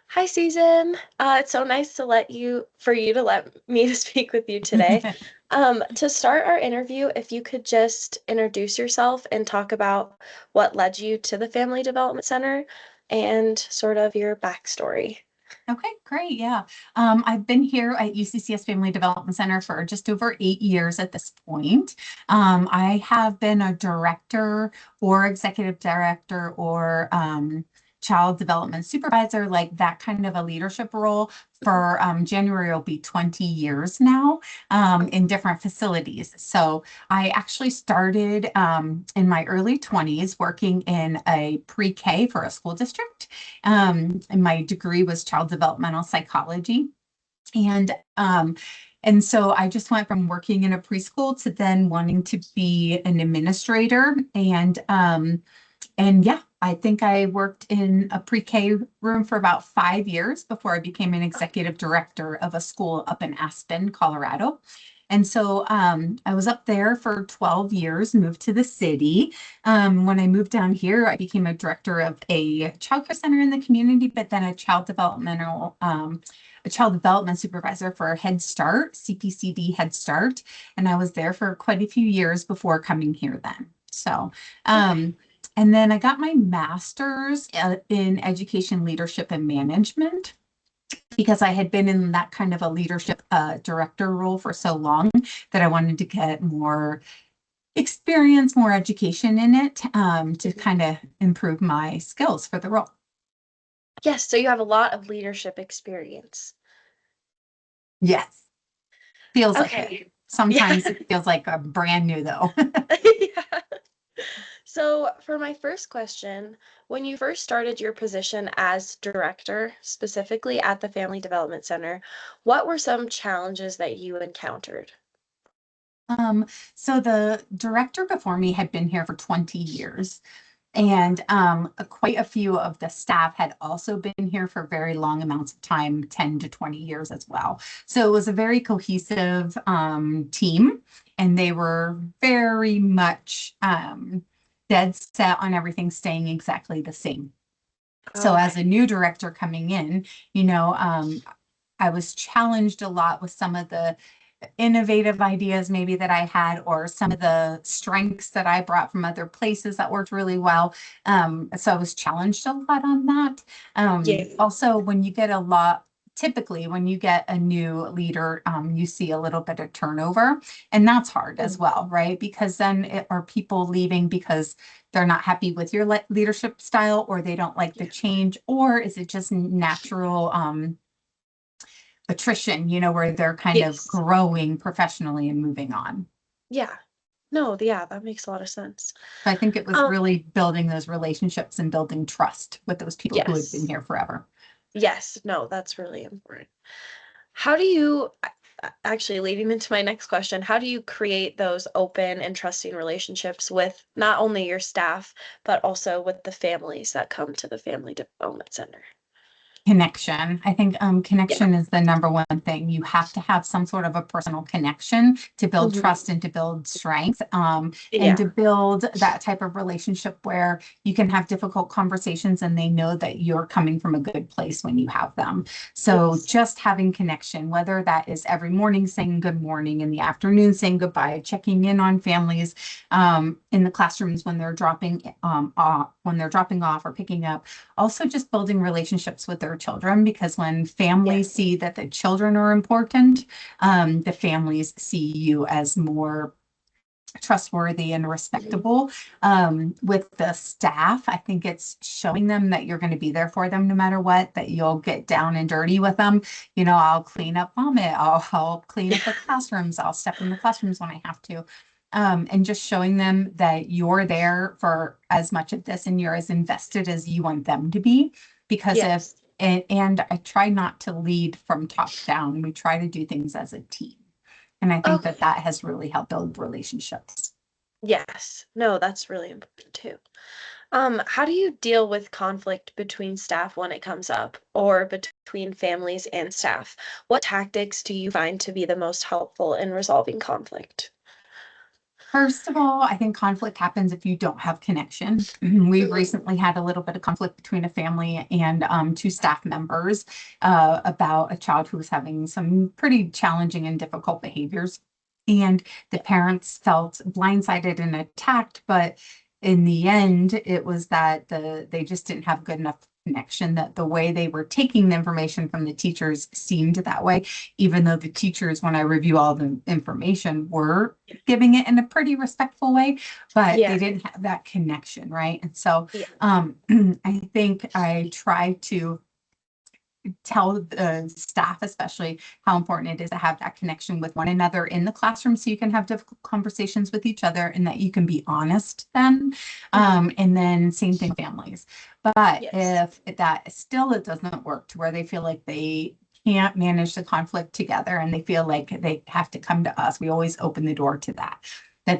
Hi, Susan. It's so nice for you to let me to speak with you today. To start our interview, if you could just introduce yourself and talk about what led you to the Family Development Center and sort of your backstory. Okay, great. Yeah. I've been here at UCCS Family Development Center for just over 8 years at this point. I have been a director or executive director or child development supervisor, like that kind of a leadership role for January will be 20 years now in different facilities. So I actually started in my early 20s working in a pre-K for a school district. And my degree was child developmental psychology. And and so I just went from working in a preschool to then wanting to be an administrator. And yeah, I think I worked in a pre-K room for about 5 years before I became an executive director of a school up in Aspen, Colorado. And so I was up there for 12 years, moved to the city. When I moved down here, I became a director of a childcare center in the community, but then a child development supervisor for Head Start, CPCD Head Start. And I was there for quite a few years before coming here then. So, Okay. and then I got my master's in education leadership and management because I had been in that kind of a leadership director role for so long that I wanted to get more experience, more education in it to Mhm. kind of improve my skills for the role. Yes, so you have a lot of leadership experience. Yes, feels like it. Okay. Yeah. Sometimes it feels like a brand new though. Yeah. So, for my first question, when you first started your position as director, specifically at the Family Development Center, what were some challenges that you encountered? Um, so the director before me had been here for 20 years. And quite a few of the staff had also been here for very long amounts of time, 10 to 20 years as well. So it was a very cohesive team, and they were very much dead set on everything staying exactly the same. So as a Okay. new director coming in, you know, I was challenged a lot with some of the innovative ideas maybe that I had, or some of the strengths that I brought from other places that worked really well. So I was challenged a lot on that. Yeah. Also, typically when you get a new leader, you see a little bit of turnover, and that's hard as Mm. well, right? Because then are people leaving because they're not happy with your leadership style, or they don't like the Yeah. change, or is it just natural attrition, where they're kind of Yes. growing professionally and moving on. Yeah. No, yeah, that makes a lot of sense. So I think it was Um, really building those relationships and building trust with those people who had been yes. here forever. Yes, no, that's really important. How do you, actually leading into my next question, how do you create those open and trusting relationships with not only your staff, but also with the families that come to the Family Development Center? Connection. I think Yeah. connection is the number one thing. You have to have some sort of a personal connection to build Hmm. trust and to build strength, and Yeah. to build that type of relationship where you can have difficult conversations and they know that you're coming from a good place when you have them. So Yes. just having connection, whether that is every morning saying good morning, in the afternoon saying goodbye, checking in on families in the classrooms when they're dropping off or picking up, also just building relationships with their children, because when families Yes. see that the children are important, the families see you as more trustworthy and Mhm. respectable. With the staff, I think it's showing them that you're going to be there for them no matter what, that you'll get down and dirty with them. I'll clean up vomit, I'll clean up Yeah. the classrooms, I'll step in the classrooms when I have to. And just showing them that you're there for as much of this and you're as invested as you want them to be. Because if, Yes. and I try not to lead from top down, we try to do things as a team. And I think that Okay. that has really helped build relationships. Yes. No, that's really important too. How do you deal with conflict between staff when it comes up, or between families and staff? What tactics do you find to be the most helpful in resolving conflict? First of all, I think conflict happens if you don't have connection. We've Mhm. recently had a little bit of conflict between a family and two staff members about a child who was having some pretty challenging and difficult behaviors. And the parents felt blindsided and attacked, but in the end, it was that they just didn't have good enough connection, that the way they were taking the information from the teachers seemed that way, even though the teachers, when I review all the information, were giving it in a pretty respectful way, but they Yeah. didn't have that connection, right? And so Yeah. I think I try to tell the staff especially how important it is to have that connection with one another in the classroom, so you can have difficult conversations with each other and that you can be honest then. Mhm. And then same thing with families. But Yes. if that still it doesn't work to where they feel like they can't manage the conflict together and they feel like they have to come to us, we always open the door to that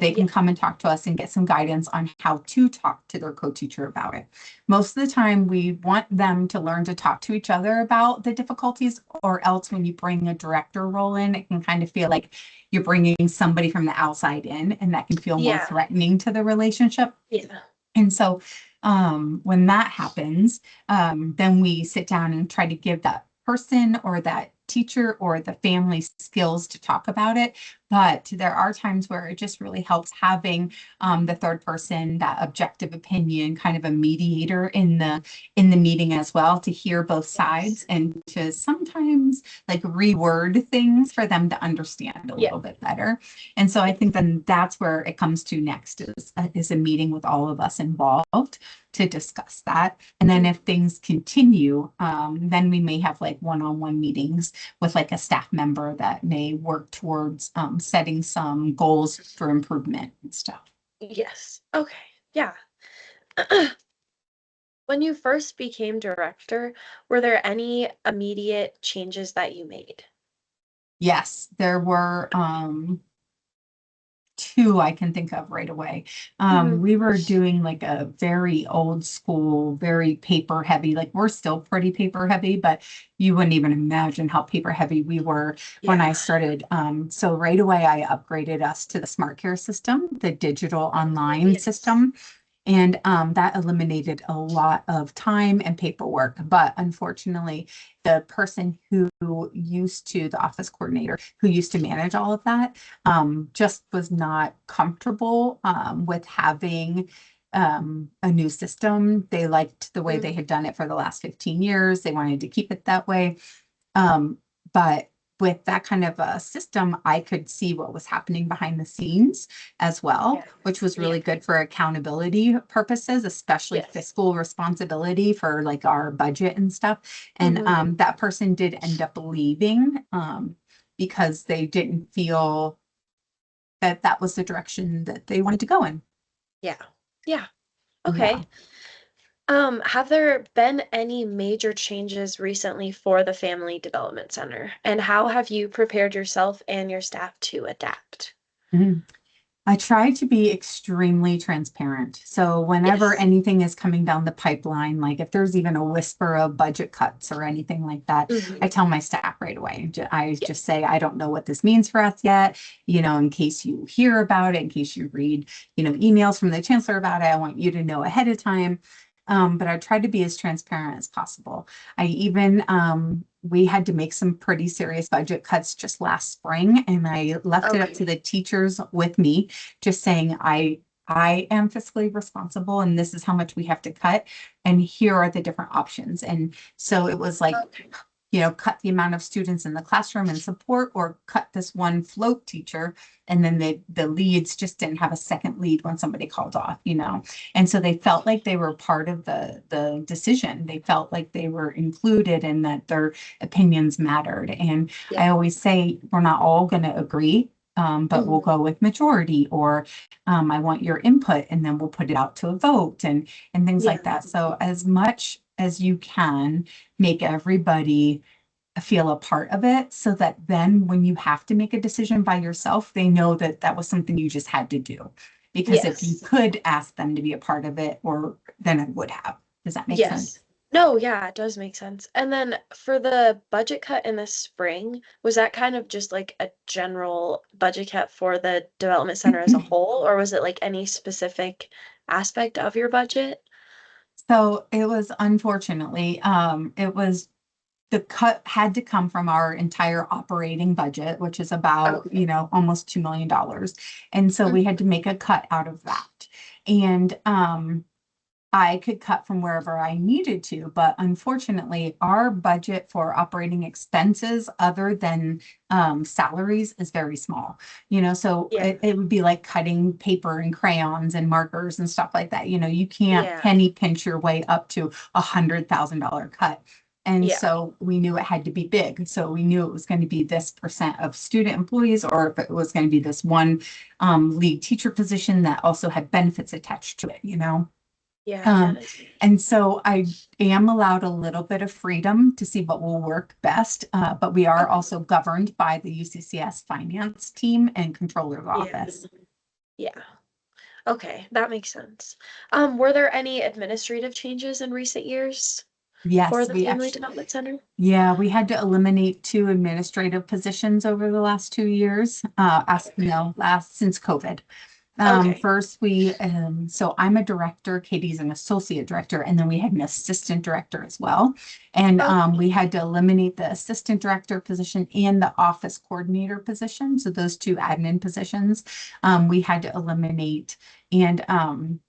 they Yeah. can come and talk to us and get some guidance on how to talk to their co-teacher about it. Most of the time, we want them to learn to talk to each other about the difficulties, or else when you bring a director role in, it can kind of feel like you're bringing somebody from the outside in, and that can feel more Yeah. threatening to the relationship. Yeah. And so when that happens, then we sit down and try to give that person or that teacher or the family skills to talk about it. But there are times where it just really helps having the third person, that objective opinion, kind of a mediator in the meeting as well, to hear both sides Yes. and to sometimes like reword things for them to understand a Yeah. little bit better. And so I Yes. think then that's where it comes to next is a meeting with all of us involved to discuss that. And then if things continue, then we may have like one-on-one meetings with like a staff member that may work towards setting some goals for improvement and stuff. Yes. Okay. Yeah. When you first became director, were there any immediate changes that you made? Yes, there were two I can think of right away. Mhm. We were doing like a very old school, very paper heavy, like we're still pretty paper heavy, but you wouldn't even imagine how paper heavy we were when I Yeah. started. So right away, I upgraded us to the Smart Care system, the digital Oh, online yes. system. And that eliminated a lot of time and paperwork. But unfortunately, the person who used to, the office coordinator who used to manage all of that, just was not comfortable with having a new system. They liked the way they Mm. had done it for the last 15 years. They wanted to keep it that way. But with that kind of a system, I could see what was happening behind the scenes as well, Yeah. which was Yeah. really good for accountability purposes, especially Yes. fiscal responsibility for like our budget and stuff. And Mhm. that person did end up leaving because they didn't feel that that was the direction that they wanted to go in. Yeah. Yeah. Yeah. Okay. Have there been any major changes recently for the Family Development Center? And how have you prepared yourself and your staff to adapt? Mhm. I try to be extremely transparent. So whenever Yes. anything is coming down the pipeline, like if there's even a whisper of budget cuts or anything like that, I Mhm. tell my staff right away. I Yeah. just say, I don't know what this means for us yet. In case you hear about it, in case you read, emails from the chancellor about it, I want you to know ahead of time. But I tried to be as transparent as possible. I even we had to make some pretty serious budget cuts just last spring, and I left it up to Okay. the teachers with me, just saying I am fiscally responsible and this is how much we have to cut, and here are the different options. And so it was like, Okay. cut the amount of students in the classroom and support, or cut this one float teacher. And then the leads just didn't have a second lead when somebody called off. And so they felt like they were part of the decision. They felt like they were included and that their opinions mattered. And Yeah. I always say, we're not all going to agree. But we'll Mhm. go with majority, or I want your input, and then we'll put it out to a vote and things Yeah. like that. So as much as you can, make everybody feel a part of it, so that then when you have to make a decision by yourself, they know that that was something you just had to do. Because if you Yes. could ask them to be a part of it, or then it would have. Does that make sense? Yes. No, yeah, it does make sense. And then for the budget cut in the spring, was that kind of just like a general budget cut for the development center as a whole, or was it like any specific aspect of your budget? So it was unfortunately, it was the cut had to come from our entire operating budget, which is about, Okay. almost $2 million. And so we had to make a cut out of that. And I could cut from wherever I needed to, but unfortunately, our budget for operating expenses other than salaries is very small. So Yeah. it would be like cutting paper and crayons and markers and stuff like that. You can't Yeah. penny pinch your way up to $100,000 cut. And Yeah. so we knew it had to be big. So we knew it was going to be this percent of student employees, or if it was going to be this one lead teacher position that also had benefits attached to it. Yeah, that Um, is. and so I am allowed a little bit of freedom to see what will work best, but we are Okay. also governed by the UCCS finance team and controller's Yeah. office. Yeah. Okay, that makes sense. Were there any administrative changes in recent years for Yes, the Family Development Center? we had to eliminate two administrative positions over the last 2 years, last since COVID. Okay. First so I'm a director, Katie's an associate director, and then we had an assistant director as well. And Okay. we had to eliminate the assistant director position and the office coordinator position. So those two admin positions, we had to eliminate and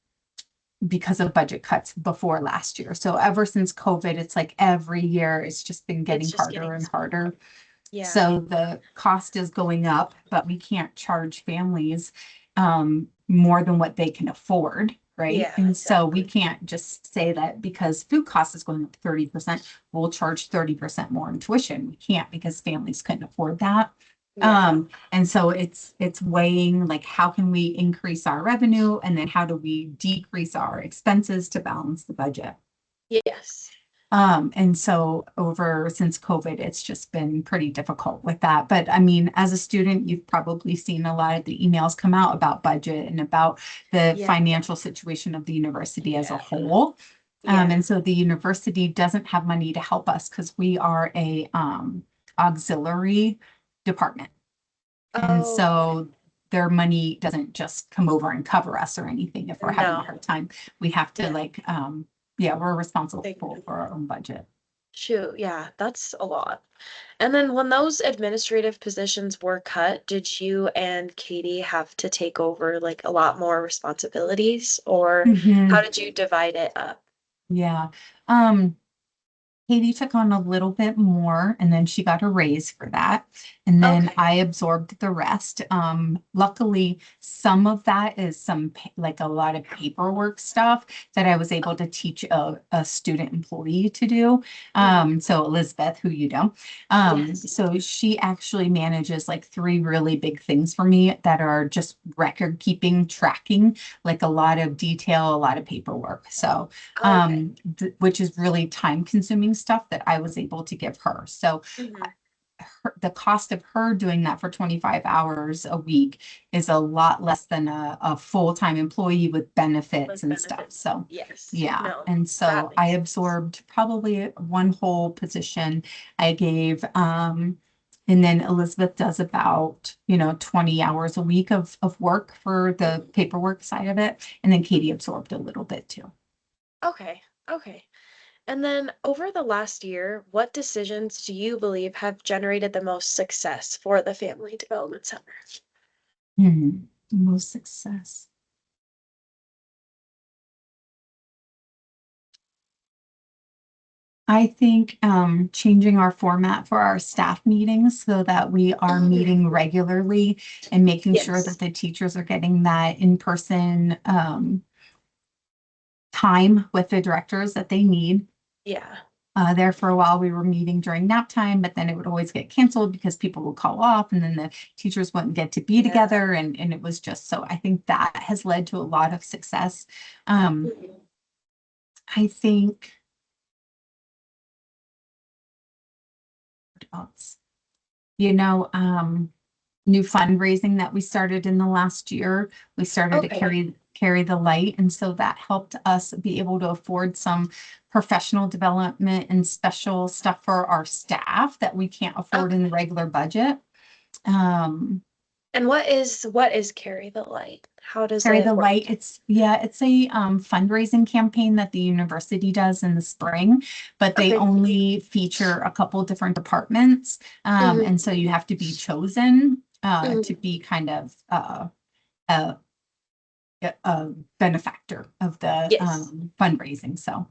because of budget cuts before last year. So ever since COVID, it's like every year it's just been It's getting just harder getting and smaller. harder. Yeah. So the cost is going up, but we can't charge families more than what they can afford, right? Yeah, And so we exactly. can't just say that because food cost is going up 30%, we'll charge 30% more in tuition. We can't because families couldn't afford that. Yeah. And so it's weighing like how can we increase our revenue and then how do we decrease our expenses to balance the budget? Yes. And so over since COVID, it's just been pretty difficult with that. But I mean, as a student, you've probably seen a lot of the emails come out about budget and about the Yeah. financial situation of the university as a Yeah. whole. Yeah. And so the university doesn't have money to help us because we are a auxiliary department. And Oh, okay. so their money doesn't just come over and cover us or anything if we're having a No. hard time. We have to Yeah. we're responsible They, for our own budget. shoot, yeah, that's a lot. And then when those administrative positions were cut, did you and Katie have to take over like a lot more responsibilities, or how Mhm. did you divide it up? Yeah. Um, Katie took on a little bit more and then she got a raise for that. And then Okay. I absorbed the rest. Luckily, some of that is like a lot of paperwork stuff that I was able to teach a student employee to do. Mhm. So Elizabeth, who you know, Yes. so she actually manages like three really big things for me that are just record keeping, tracking, like a lot of detail, a lot of paperwork. So Okay. which is really time consuming stuff that I was able to give her. So Mhm. the cost of her doing that for 25 hours a week is a lot less than a full-time employee with benefits With and stuff. benefits. So Yes. yeah. No, And that so I makes sense. absorbed probably one whole position. I gave and then Elizabeth does about, 20 hours a week of work for the Mhm. paperwork side of it. And then Katie Mhm. absorbed a little bit too. Okay. Okay. And then over the last year, what decisions do you believe have generated the most success for the Family Development Center? Most success. I think changing our format for our staff meetings so that we are Mm, meeting regularly and making sure yes. that the teachers are getting that in-person time with the directors that they need. Yeah. There for a while, we were meeting during nap time, but then it would always get canceled because people would call off and then the teachers wouldn't get to be Yeah. together. And it was just so I think that has led to a lot of success. Um, Mhm. I think, what else? you know, um, New fundraising that we started in the last year. We started to Okay. carry the light. And so that helped us be able to afford some professional development and special stuff for our staff that we can't afford in the Okay. regular budget. Um, And what is Carry the Light? How does Carry the it Light. work? It's a fundraising campaign that the university does in the spring, but they Okay. only feature a couple different departments. Hmm. And so you have to be chosen Hmm. to be kind of a, a benefactor of the Yes. fundraising. So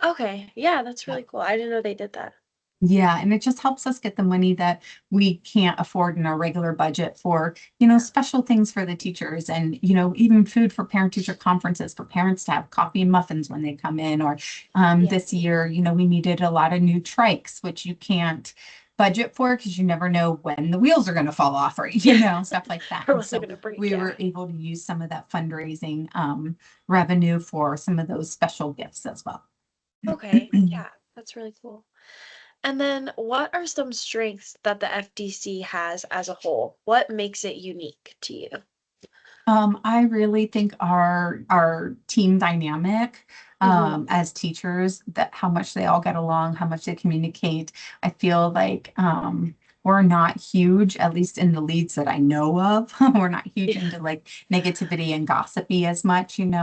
Okay. Yeah, that's yeah. really cool. I didn't know they did that. Yeah, and it just helps us get the money that we can't afford in our regular budget for, Yeah. special things for the teachers and, even food for parent-teacher conferences for parents to have coffee and muffins when they come in. Or Yeah. this year, we needed a lot of new trikes, which you can't budget for because you never know when the wheels are going to fall off or, Yeah. stuff like that. Or And was it so gonna break? we Yeah. were able to use some of that fundraising revenue for some of those special gifts as well. Okay. Yeah, that's really cool. And then what are some strengths that the FDC has as a whole? What makes it unique to you? I really think our team dynamic Hmm. as teachers, that how much they all get along, how much they communicate. I feel like we're not huge, at least in the leads that I know of. We're not huge Yeah. into like negativity and gossipy as much. Yeah.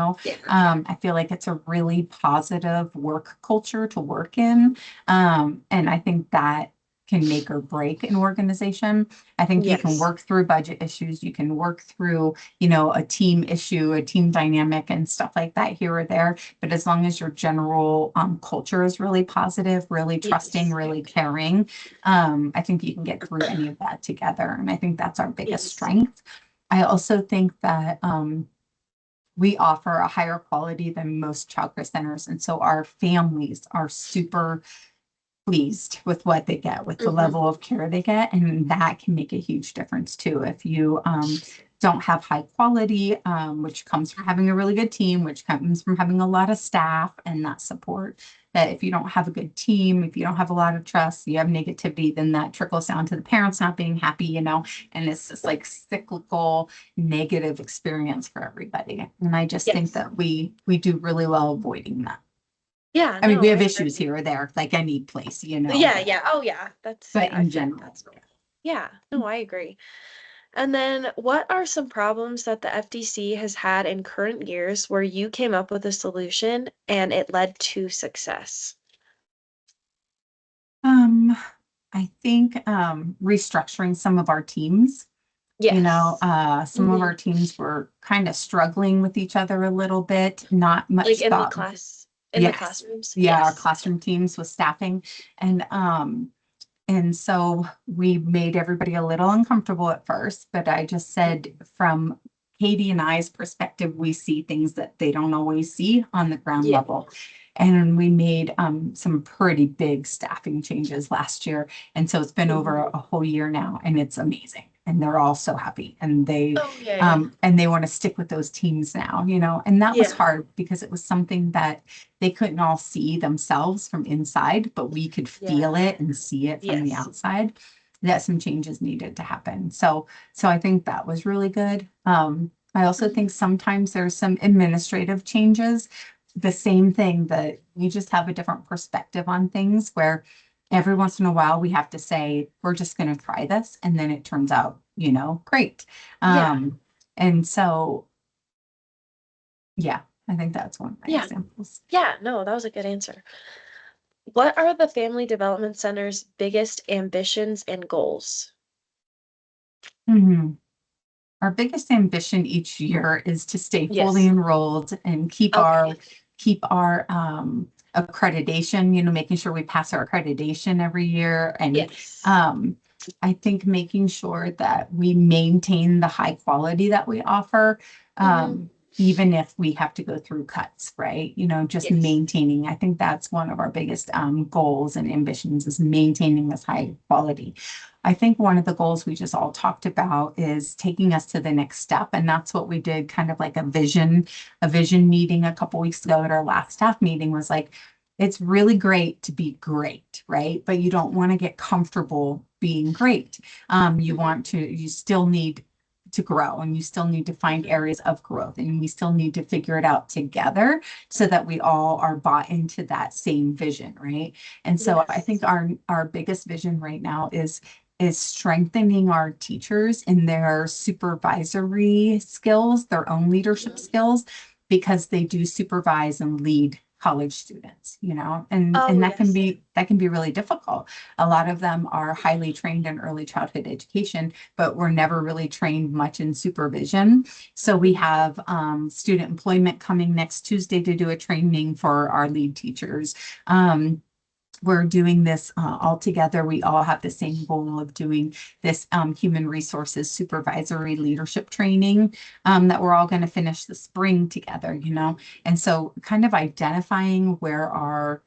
I feel like it's a really positive work culture to work in. And I think that can make or break an organization. I think you can Yes. work through budget issues, you can work through a team issue, a team dynamic and stuff like that here or there. But as long as your general culture is really positive, really trusting, Yes. really caring, I think you can get through any of that together. And I think that's our biggest Yes. strength. I also think that we offer a higher quality than most childcare centers. And so our families are super pleased with what they get, with the Hmm. level of care they get. And that can make a huge difference too. If you don't have high quality, which comes from having a really good team, which comes from having a lot of staff and that support, that if you don't have a good team, if you don't have a lot of trust, you have negativity, then that trickles down to the parents not being happy, and it's just like cyclical negative experience for everybody. And I just think Yes. that we do really well avoiding that. Yeah, I mean, we no, I have issues agree. here or there, like any place, Yeah, but yeah. Oh, yeah. That's, but yeah, I in feel like general, that's normal. Yeah, no, I agree. And then what are some problems that the FDC has had in current years where you came up with a solution and it led to success? um, I think restructuring some of our teams. Yes. Some of Hmm. our teams were kind of struggling with each other a little bit, not Like much in the thought. class, in the Yes. classrooms? Yeah, our Yes. classroom teams with staffing. And so we made everybody a little uncomfortable at first, but I just said from Katie and I's perspective, we see things that they don't always see on the ground Yeah. level. And we made some pretty big staffing changes last year. And so it's been over Hmm. a whole year now and it's amazing. And they're all so happy Oh, yay. and they want to stick with those teams now, and that was Yeah. hard because it was something that they couldn't all see themselves from inside, but we could feel Yeah. it and see it from the Yes. outside that some changes needed to happen. So I think that was really good. I also Mhm. think sometimes there's some administrative changes. The same thing that we just have a different perspective on things where every once in a while we have to say, we're just going to try this. And then it turns out, great. Yeah. Um, and so, yeah, I think that's one of my Yeah. examples. Yeah. No, that was a good answer. What are the Family Development Center's biggest ambitions and goals? Mhm. Our biggest ambition each year is to stay fully Yes. enrolled and Okay. keep our accreditation, making sure we pass our accreditation every year. And Yes. um, I think making sure that we maintain the high quality that we offer, Hmm. even if we have to go through cuts, right? Just Yes. maintaining. I think that's one of our biggest goals and ambitions is maintaining this high quality. I think one of the goals we just all talked about is taking us to the next step. And that's what we did kind of like a vision meeting a couple weeks ago at our last staff meeting was like, it's really great to be great, right? But you don't want to get comfortable being great. Hmm. You still need to grow, and you still need to find areas of growth, and we still need to figure it out together so that we all are bought into that same vision, right? And so I think Yes. our biggest vision right now is strengthening our teachers in their supervisory skills, their own leadership Mhm. skills, because they do supervise and lead college students, you know, Oh, and yes. that can be really difficult. A lot of them are highly trained in early childhood education, but were never really trained much in supervision. So we Mhm. have student employment coming next Tuesday to do a training for our lead teachers. We're doing this all together. We all have the same goal of doing this human resources supervisory leadership training that we're all going to finish the spring together, you know. And so kind of identifying where our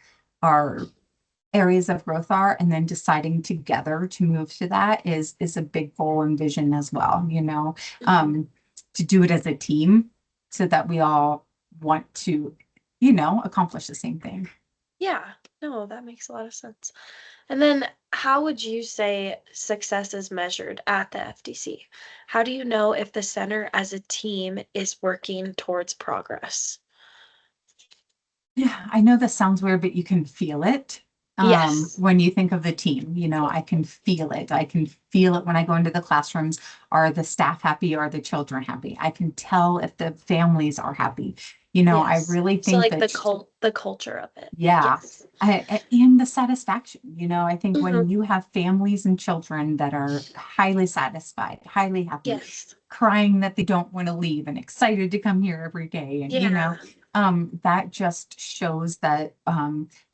areas of growth are and then deciding together to move to that is a big goal and vision as well, you know, Mhm. um, to do it as a team so that we all want to, you know, accomplish the same thing. Yeah. No, that makes a lot of sense. And then how would you say success is measured at the FDC? How do you know if the center as a team is working towards progress? Yeah, I know this sounds weird, but you can feel it. Yes. When you think of the team, you know, I can feel it. I can feel it when I go into the classrooms. Are the staff happy? Are the children happy? I can tell if the families are happy. You know, I Yes. really So think like that, the culture of it. yeah, Yes. and the satisfaction, you know, I think Hmm. when you have families and children that are highly satisfied, highly happy, Yes. crying that they don't want to leave and excited to come here every day, and you know, Yeah. that just shows that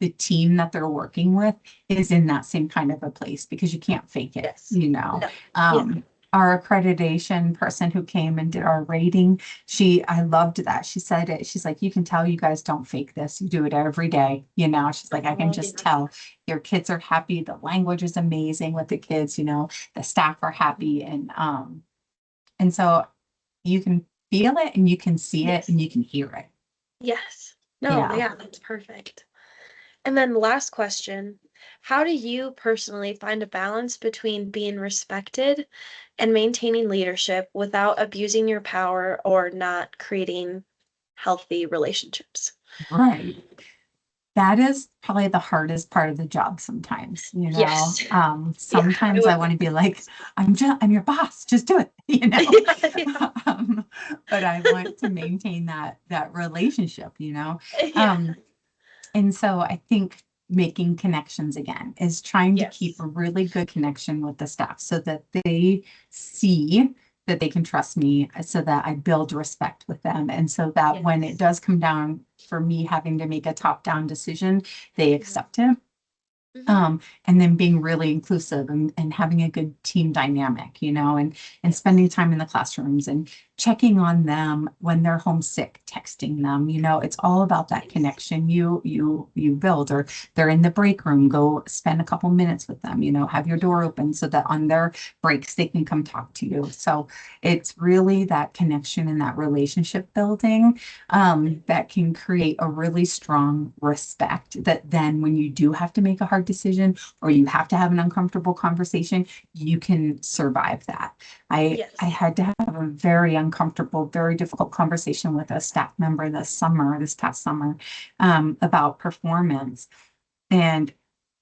the team that they're working with is in that same kind of a place because you can't fake it, Yes. you know. No. Yeah. Um, our accreditation person who came and did our rating, I loved that. She said it. She's like, you can tell you guys don't fake this. You do it every day. You know, she's like, I can Oh, just yeah. tell your kids are happy. The language is amazing with the kids, you know, the staff are happy. And so you can feel it and you can see it Yes. and you can hear it. Yes. No, Yeah. yeah, that's perfect. And then last question, how do you personally find a balance between being respected and maintaining leadership without abusing your power or not creating healthy relationships? Right. That is probably the hardest part of the job sometimes, you know. Yes. Yeah, I Sometimes I would. want to be like, I'm your boss, just do it, you know. Yeah, yeah, Um, but I want to maintain that relationship, you know. yeah. Um, and so I think making connections again is trying to keep Yes. a really good connection with the staff so that they see that they can trust me, so that I build respect with them. And so that when it Yes. does come down for me having to make a top-down decision, they Mhm. accept it. Mhm. And then being really inclusive and having a good team dynamic, you know, and spending Yes. time in the classrooms and checking on them when they're homesick, texting them, you know, it's all about that Yes. connection you build, or they're in the break room, go spend a couple minutes with them, you know, have your door Mhm. open so that on their breaks they can come talk to you. So it's really that connection and that relationship building that can create a really strong respect that then when you do have to make a hard decision or you have to have an uncomfortable conversation, you can survive that. I Yes. had to have a very uncomfortable, very difficult conversation with a staff member this past summer, about performance. And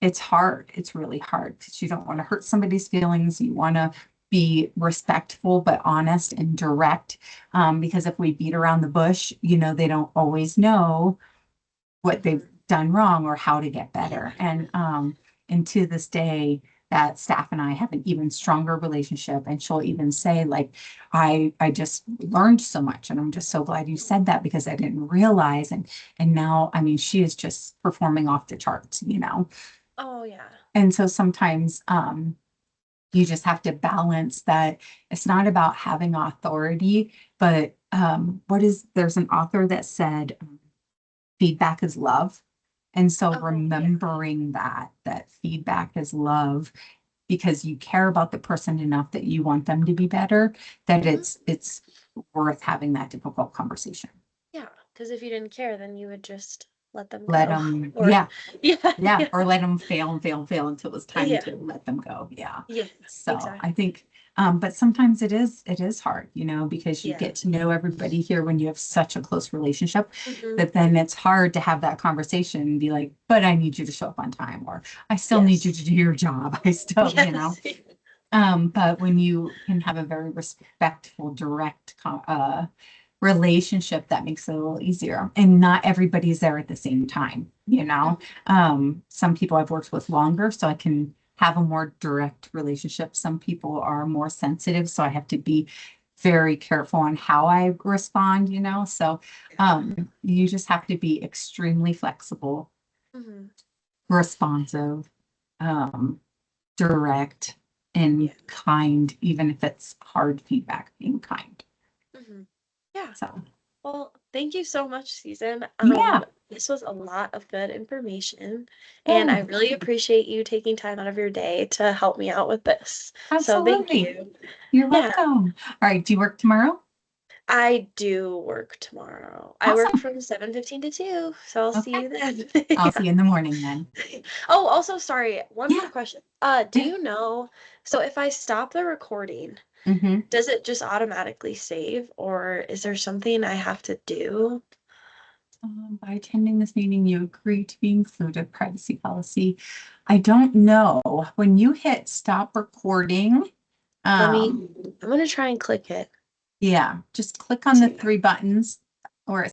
it's hard. It's really hard because you don't want to hurt somebody's feelings. You want to be respectful but honest and direct. Because if we beat around the bush, you know, they don't always know what they've Mhm. done wrong or how to get Yeah. better. And to this day, that staff and I have an even stronger relationship. And she'll even say, like, I just learned so much. And I'm just so glad you said that because I didn't realize. And now, I mean, she is just performing off the charts, you know. Oh, yeah. And so sometimes you just have to balance that. It's not about having authority, but there's an author that said feedback is love. And so Oh, yeah. remembering that feedback is love because you care about the person enough that you want them to be better, that Mhm. it's worth having that difficult conversation. Yeah, because if you didn't care, then you would just let them Let go. them, Or yeah, yeah, yeah, yeah. or let them fail and fail and fail until it's time Yeah. to let them go. Yeah. Yeah, So I exactly. think But sometimes it is hard, because you Yeah. get to know everybody here when you have such a close relationship Hmm. that then it's hard to have that conversation and be like, but I need you to show up on time, or I still need you Yes. to do your job. I still, Yes. but when you can have a very respectful, direct, relationship, that makes it a little easier. And not everybody's there at the same time. Some people I've worked with longer, so I can have a more direct relationship. Some people are more sensitive, so I have to be very careful on how I respond. So you just have to be extremely flexible, Hmm. responsive, um, direct, Yeah. and kind, even if it's hard feedback, being kind. Hmm. Yeah. So Well, thank you so much, Susan. yeah, This was a lot of good information, and I good. really appreciate you taking time out of your day to help me out with this. So thank Absolutely. you. You're Yeah, welcome. All right. Do you work tomorrow? I do work tomorrow. I work Awesome. from 7:15 to 2, so I'll see Okay. you then. I'll see Yeah. you in the morning then. Oh, also, sorry, one more Yeah. question. Do Yeah. you know, so if I stop the recording, hmm does it just automatically save, or is there something I have to do? By attending this meeting, you agree to be included privacy policy. I don't know. When you hit stop recording, Let me, um, I'm gonna try and click it. yeah, just click on the See. three buttons, or it